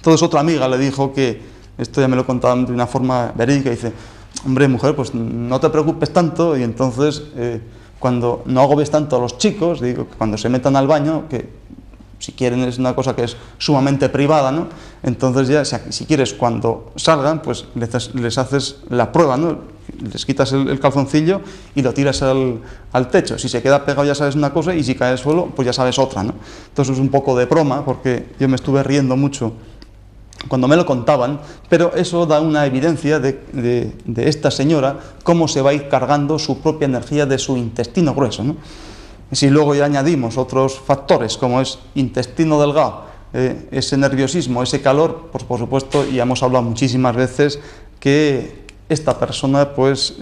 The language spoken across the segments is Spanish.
Entonces otra amiga le dijo que, esto ya me lo contaban de una forma verídica, dice, hombre, mujer, pues no te preocupes tanto, y entonces cuando no agobies tanto a los chicos, digo, que cuando se metan al baño, que si quieren es una cosa que es sumamente privada, ¿no? Entonces ya, si quieres, cuando salgan, pues les haces la prueba, ¿no? Les quitas el calzoncillo y lo tiras al techo. Si se queda pegado ya sabes una cosa, y si cae al suelo, pues ya sabes otra, ¿no? Entonces es un poco de broma, porque yo me estuve riendo mucho cuando me lo contaban, pero eso da una evidencia de esta señora, cómo se va a ir cargando su propia energía de su intestino grueso, ¿no? Si luego ya añadimos otros factores, como es intestino delgado, ese nerviosismo, ese calor, pues por supuesto, ya hemos hablado muchísimas veces que esta persona, pues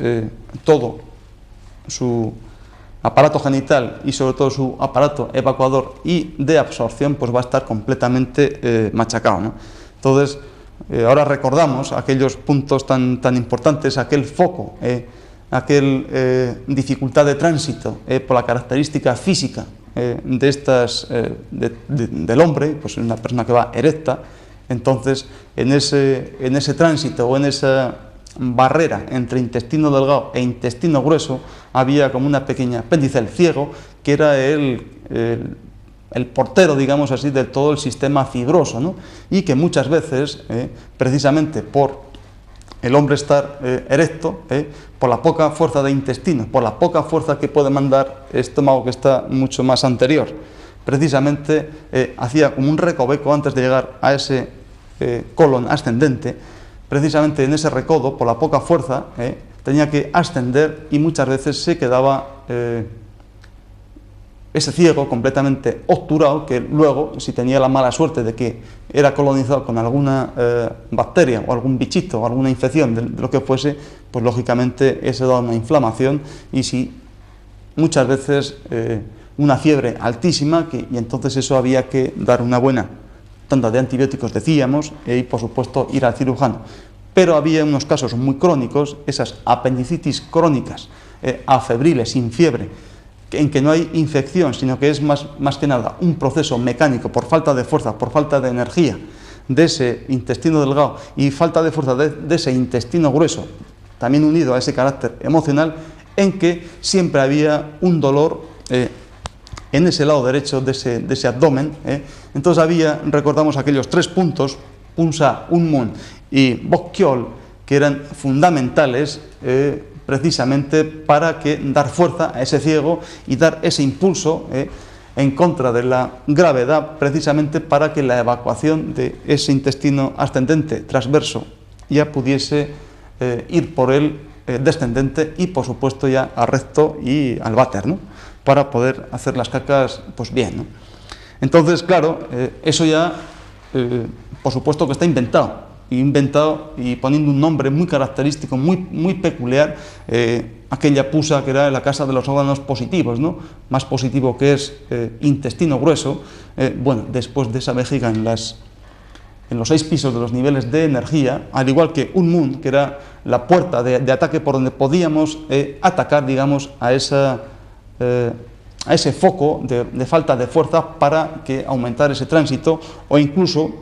todo su aparato genital y sobre todo su aparato evacuador y de absorción, pues va a estar completamente machacado, ¿no? Entonces, ahora recordamos aquellos puntos tan importantes, aquel foco, dificultad de tránsito por la característica física del hombre, pues una persona que va erecta. Entonces, en ese tránsito o en esa barrera entre intestino delgado e intestino grueso había como una pequeña apéndice, el ciego, que era el portero, digamos así, de todo el sistema fibroso, ¿no? Y que muchas veces, precisamente por el hombre estar erecto, por la poca fuerza de intestino, por la poca fuerza que puede mandar el estómago, que está mucho más anterior, precisamente hacía como un recoveco antes de llegar a ese colon ascendente. Precisamente en ese recodo, por la poca fuerza, tenía que ascender, y muchas veces se quedaba ese ciego completamente obturado, que luego, si tenía la mala suerte de que era colonizado con alguna bacteria o algún bichito o alguna infección de lo que fuese, pues lógicamente eso da una inflamación, y si muchas veces una fiebre altísima, y entonces eso había que dar una buena tanda de antibióticos, decíamos, y por supuesto ir al cirujano. Pero había unos casos muy crónicos, esas apendicitis crónicas, afebriles, sin fiebre, en que no hay infección, sino que es más que nada un proceso mecánico, por falta de fuerza, por falta de energía de ese intestino delgado y falta de fuerza de ese intestino grueso, también unido a ese carácter emocional, en que siempre había un dolor en ese lado derecho de ese abdomen. Entonces recordamos aquellos 3 puntos, Punsa, Unmun y Bokkyol, que eran fundamentales precisamente para dar fuerza a ese ciego y dar ese impulso en contra de la gravedad, precisamente para que la evacuación de ese intestino ascendente transverso ya pudiese ir por el descendente y por supuesto ya al recto y al váter, ¿no? Para poder hacer las cacas pues bien, ¿no? Entonces, claro, eso ya por supuesto que está inventado y poniendo un nombre muy característico, muy peculiar, aquella pusa que era la casa de los órganos positivos, ¿no? Más positivo, que es intestino grueso. Bueno, después de esa vejiga en los 6 pisos de los niveles de energía, al igual que un Mun, que era la puerta de ataque por donde podíamos atacar, digamos, a ese foco de falta de fuerza para que aumentar ese tránsito, o incluso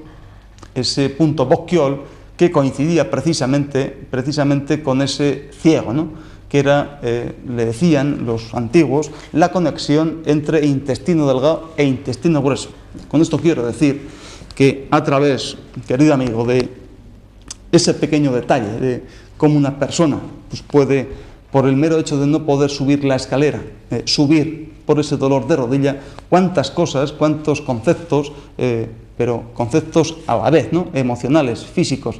ese punto Bokkyol, que coincidía precisamente con ese ciego, ¿no? Que era, le decían los antiguos, la conexión entre intestino delgado e intestino grueso. Con esto quiero decir que a través, querido amigo, de ese pequeño detalle de cómo una persona pues puede, por el mero hecho de no poder subir la escalera, subir por ese dolor de rodilla, cuántas cosas, cuántos conceptos, pero conceptos a la vez, ¿no? Emocionales, físicos,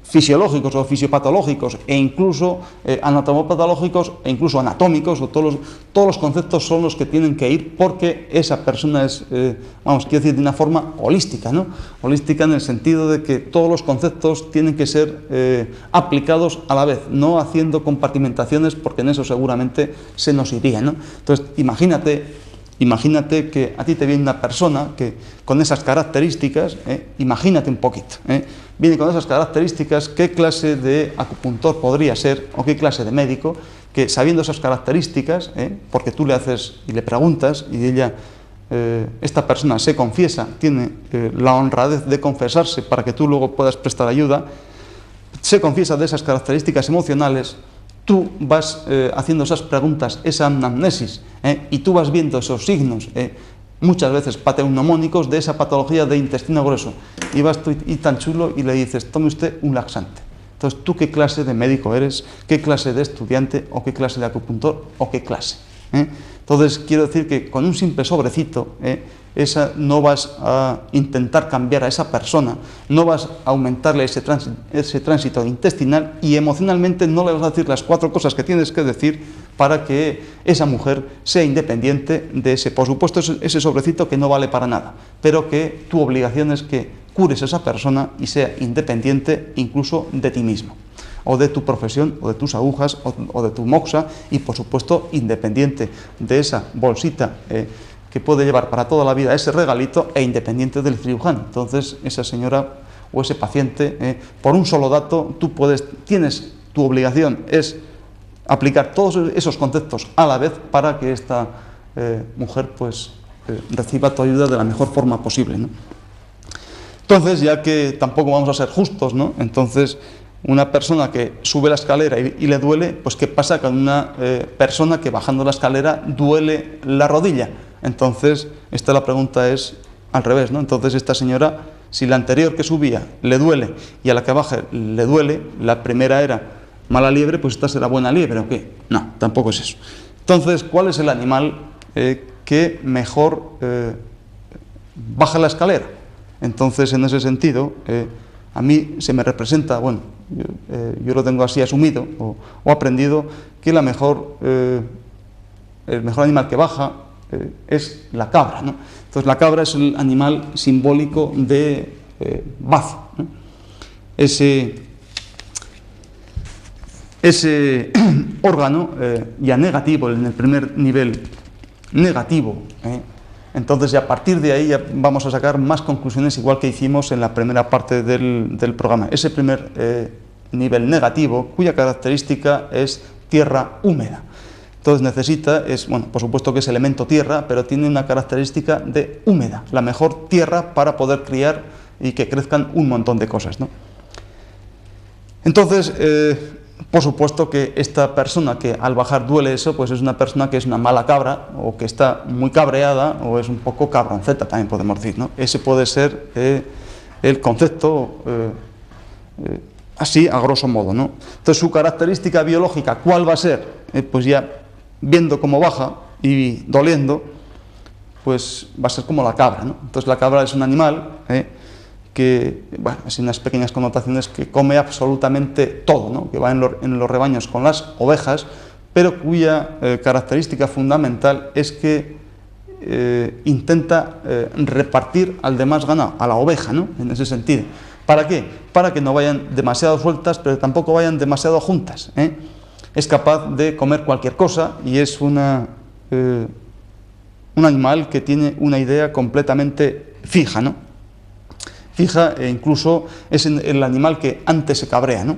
fisiológicos o fisiopatológicos, e incluso anatomopatológicos, e incluso anatómicos, o todos los conceptos son los que tienen que ir, porque esa persona es, quiero decir, de una forma holística, ¿no? Holística en el sentido de que todos los conceptos tienen que ser aplicados a la vez, no haciendo compartimentaciones, porque en eso seguramente se nos iría, ¿no? Entonces, imagínate que a ti te viene una persona que con esas características, imagínate un poquito, viene con esas características, ¿qué clase de acupuntor podría ser, o qué clase de médico, que sabiendo esas características, porque tú le haces y le preguntas y ella esta persona se confiesa, tiene la honradez de confesarse para que tú luego puedas prestar ayuda, se confiesa de esas características emocionales, tú vas haciendo esas preguntas, esa anamnesis, y tú vas viendo esos signos, muchas veces patognomónicos de esa patología de intestino grueso, y vas tú y tan chulo y le dices, tome usted un laxante. Entonces, ¿tú qué clase de médico eres? ¿Qué clase de estudiante? ¿O qué clase de acupuntor? ¿O qué clase? Entonces, quiero decir que con un simple sobrecito, no vas a intentar cambiar a esa persona, no vas a aumentarle ese tránsito intestinal y emocionalmente no le vas a decir las 4 cosas que tienes que decir para que esa mujer sea independiente de ese, por supuesto, ese sobrecito que no vale para nada, pero que tu obligación es que cures a esa persona y sea independiente incluso de ti mismo, o de tu profesión, o de tus agujas, o de tu moxa, y por supuesto independiente de esa bolsita que puede llevar para toda la vida ese regalito, e independiente del cirujano. Entonces esa señora o ese paciente, por un solo dato, tienes tu obligación es aplicar todos esos conceptos a la vez para que esta mujer pues reciba tu ayuda de la mejor forma posible, ¿no? Entonces, ya que tampoco vamos a ser justos, ¿no? Entonces, una persona que sube la escalera y le duele, pues ¿qué pasa con una persona que bajando la escalera duele la rodilla? Entonces, la pregunta es al revés, ¿no? Entonces, esta señora, si la anterior que subía le duele y a la que baja le duele, la primera era mala liebre, pues esta será buena liebre, ¿o qué? No, tampoco es eso. Entonces, ¿cuál es el animal que mejor baja la escalera? Entonces, en ese sentido, a mí se me representa, bueno, yo lo tengo así asumido o aprendido, que el mejor animal que baja es la cabra, ¿no? Entonces, la cabra es el animal simbólico de bazo, ¿no? Ese órgano ya negativo, en el primer nivel negativo, entonces, a partir de ahí ya vamos a sacar más conclusiones, igual que hicimos en la primera parte del programa. Ese primer nivel negativo, cuya característica es tierra húmeda. Entonces bueno, por supuesto que es elemento tierra, pero tiene una característica de húmeda, la mejor tierra para poder criar y que crezcan un montón de cosas, ¿no? Entonces, por supuesto que esta persona que al bajar duele eso, pues es una persona que es una mala cabra, o que está muy cabreada, o es un poco cabronceta, también podemos decir, ¿no? Ese puede ser el concepto así, a grosso modo, ¿no? Entonces, su característica biológica, ¿cuál va a ser? Pues ya viendo cómo baja y doliendo, pues va a ser como la cabra, ¿no? Entonces, la cabra es un animal que, bueno, es unas pequeñas connotaciones, que come absolutamente todo, ¿no? Que va en los rebaños con las ovejas, pero cuya característica fundamental es que intenta repartir al demás ganado, a la oveja, ¿no? En ese sentido. ¿Para qué? Para que no vayan demasiado sueltas, pero tampoco vayan demasiado juntas, Es capaz de comer cualquier cosa y es un animal que tiene una idea completamente fija, ¿no? Fija, e incluso es el animal que antes se cabrea, ¿no?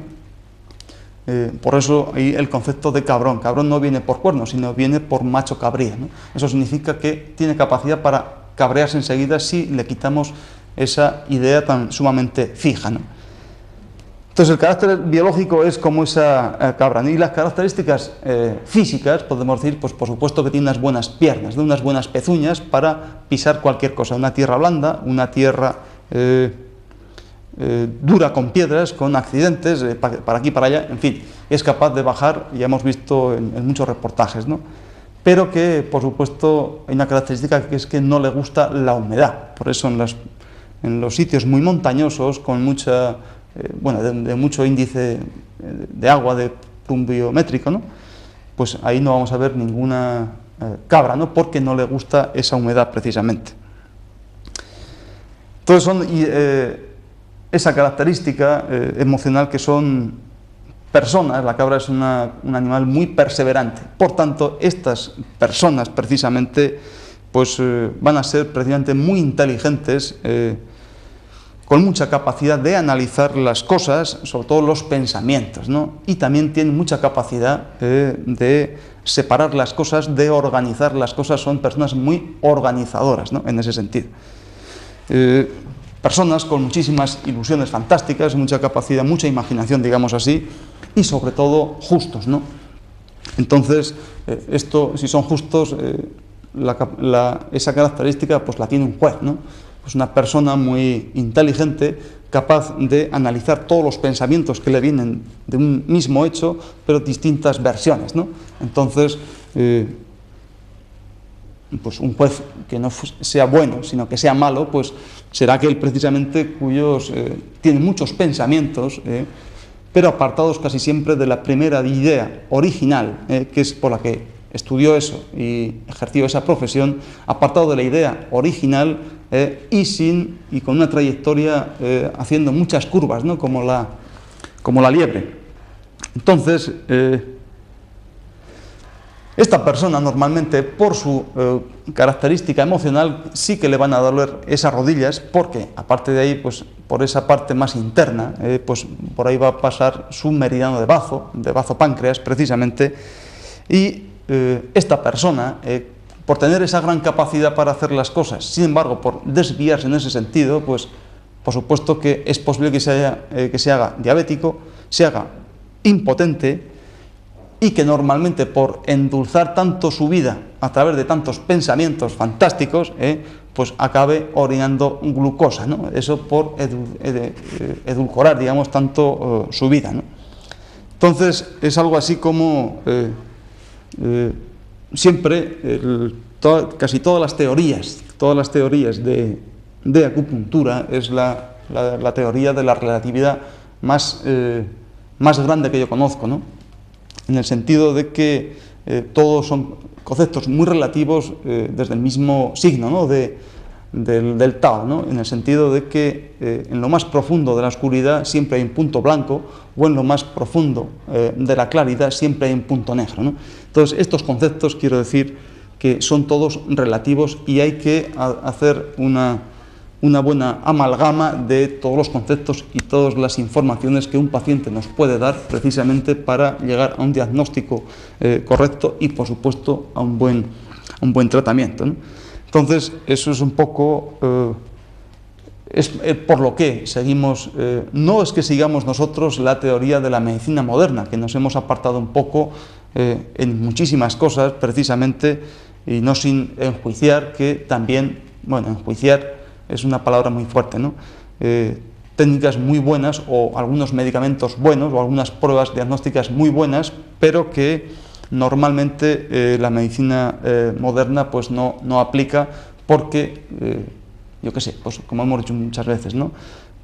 Por eso ahí el concepto de cabrón. Cabrón no viene por cuerno, sino viene por macho cabría, ¿no? Eso significa que tiene capacidad para cabrearse enseguida si le quitamos esa idea tan sumamente fija, ¿no? Entonces, el carácter biológico es como esa cabra, ¿no? Y las características físicas, podemos decir, pues por supuesto que tiene unas buenas piernas, ¿no? Unas buenas pezuñas para pisar cualquier cosa, una tierra blanda, una tierra dura con piedras, con accidentes, para aquí y para allá, en fin, es capaz de bajar, ya hemos visto en muchos reportajes, ¿no? Pero que, por supuesto, hay una característica que es que no le gusta la humedad. Por eso en los sitios muy montañosos, con mucha, bueno, de mucho índice de agua, de plumbiométrico, ¿no? Pues ahí no vamos a ver ninguna cabra, ¿no? Porque no le gusta esa humedad precisamente. Entonces son esa característica emocional que son personas. La cabra es un animal muy perseverante. Por tanto, estas personas precisamente pues van a ser precisamente muy inteligentes con mucha capacidad de analizar las cosas, sobre todo los pensamientos, ¿no? Y también tienen mucha capacidad de separar las cosas, de organizar las cosas. Son personas muy organizadoras, ¿no? En ese sentido. Personas con muchísimas ilusiones fantásticas, mucha capacidad, mucha imaginación, digamos así, y sobre todo justos, ¿no? Entonces, esto, si son justos, esa característica pues la tiene un juez, ¿no? Pues una persona muy inteligente, capaz de analizar todos los pensamientos que le vienen de un mismo hecho, pero distintas versiones, ¿no? Entonces, pues un juez que no sea bueno, sino que sea malo, pues será aquel precisamente cuyos tiene muchos pensamientos, pero apartados casi siempre de la primera idea original, que es por la que estudió eso y ejerció esa profesión, apartado de la idea original y con una trayectoria haciendo muchas curvas, ¿no? como la liebre. Entonces, esta persona normalmente, por su característica emocional, sí que le van a doler esas rodillas, porque aparte de ahí, pues por esa parte más interna, pues por ahí va a pasar su meridiano de bazo páncreas precisamente, y esta persona, por tener esa gran capacidad para hacer las cosas, sin embargo, por desviarse en ese sentido, pues por supuesto que es posible que se haga diabético, se haga impotente, y que normalmente por endulzar tanto su vida a través de tantos pensamientos fantásticos, pues acabe orinando glucosa, ¿no? Eso por edulcorar, digamos, tanto su vida, ¿no? Entonces, es algo así como siempre, casi todas las teorías de acupuntura es la teoría de la relatividad más grande que yo conozco, ¿no? En el sentido de que todos son conceptos muy relativos desde el mismo signo, ¿no? del Tao, ¿no? En el sentido de que en lo más profundo de la oscuridad siempre hay un punto blanco, o en lo más profundo de la claridad siempre hay un punto negro, ¿no? Entonces, estos conceptos, quiero decir, que son todos relativos y hay que hacer una buena amalgama de todos los conceptos y todas las informaciones que un paciente nos puede dar precisamente para llegar a un diagnóstico correcto y, por supuesto, a un buen tratamiento, ¿no? Entonces, eso es un poco por lo que seguimos, no es que sigamos nosotros la teoría de la medicina moderna, que nos hemos apartado un poco en muchísimas cosas precisamente, y no sin enjuiciar, que también, bueno, enjuiciar es una palabra muy fuerte, ¿no? Técnicas muy buenas o algunos medicamentos buenos o algunas pruebas diagnósticas muy buenas, pero que normalmente la medicina moderna pues no aplica porque, yo qué sé, pues como hemos dicho muchas veces, ¿no?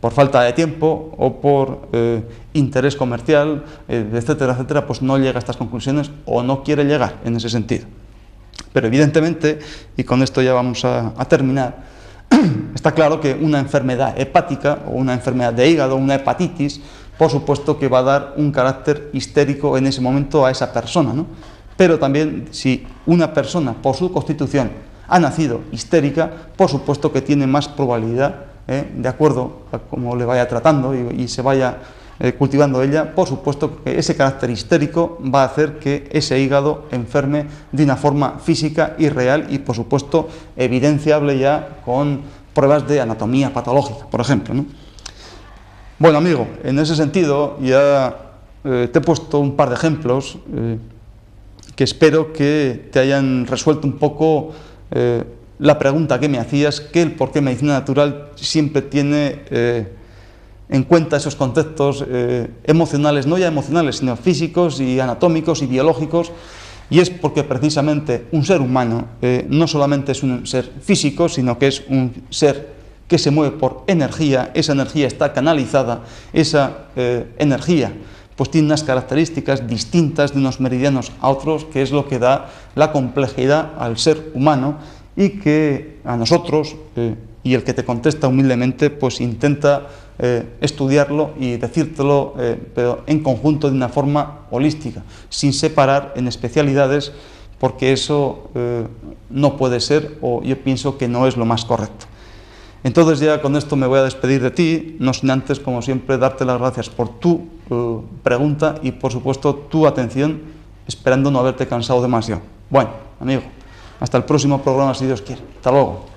Por falta de tiempo o por interés comercial, etcétera, etcétera, pues no llega a estas conclusiones o no quiere llegar en ese sentido. Pero evidentemente, y con esto ya vamos a terminar, está claro que una enfermedad hepática o una enfermedad de hígado, una hepatitis, por supuesto que va a dar un carácter histérico en ese momento a esa persona, ¿no? Pero también si una persona por su constitución ha nacido histérica, por supuesto que tiene más probabilidad, de acuerdo a cómo le vaya tratando y se vaya cultivando ella, por supuesto que ese carácter histérico va a hacer que ese hígado enferme de una forma física y real y, por supuesto, evidenciable ya con pruebas de anatomía patológica, por ejemplo, ¿no? Bueno, amigo, en ese sentido ya te he puesto un par de ejemplos que espero que te hayan resuelto un poco la pregunta que me hacías, que el por qué medicina natural siempre tiene en cuenta esos conceptos emocionales, no ya emocionales, sino físicos y anatómicos y biológicos, y es porque precisamente un ser humano no solamente es un ser físico, sino que es un ser que se mueve por energía, esa energía está canalizada, esa energía pues tiene unas características distintas de unos meridianos a otros, que es lo que da la complejidad al ser humano y que a nosotros, y el que te contesta humildemente, pues intenta estudiarlo y decírtelo, pero en conjunto de una forma holística, sin separar en especialidades, porque eso no puede ser, o yo pienso que no es lo más correcto. Entonces ya con esto me voy a despedir de ti, no sin antes, como siempre, darte las gracias por tu pregunta y, por supuesto, tu atención, esperando no haberte cansado demasiado. Bueno, amigo, hasta el próximo programa, si Dios quiere. Hasta luego.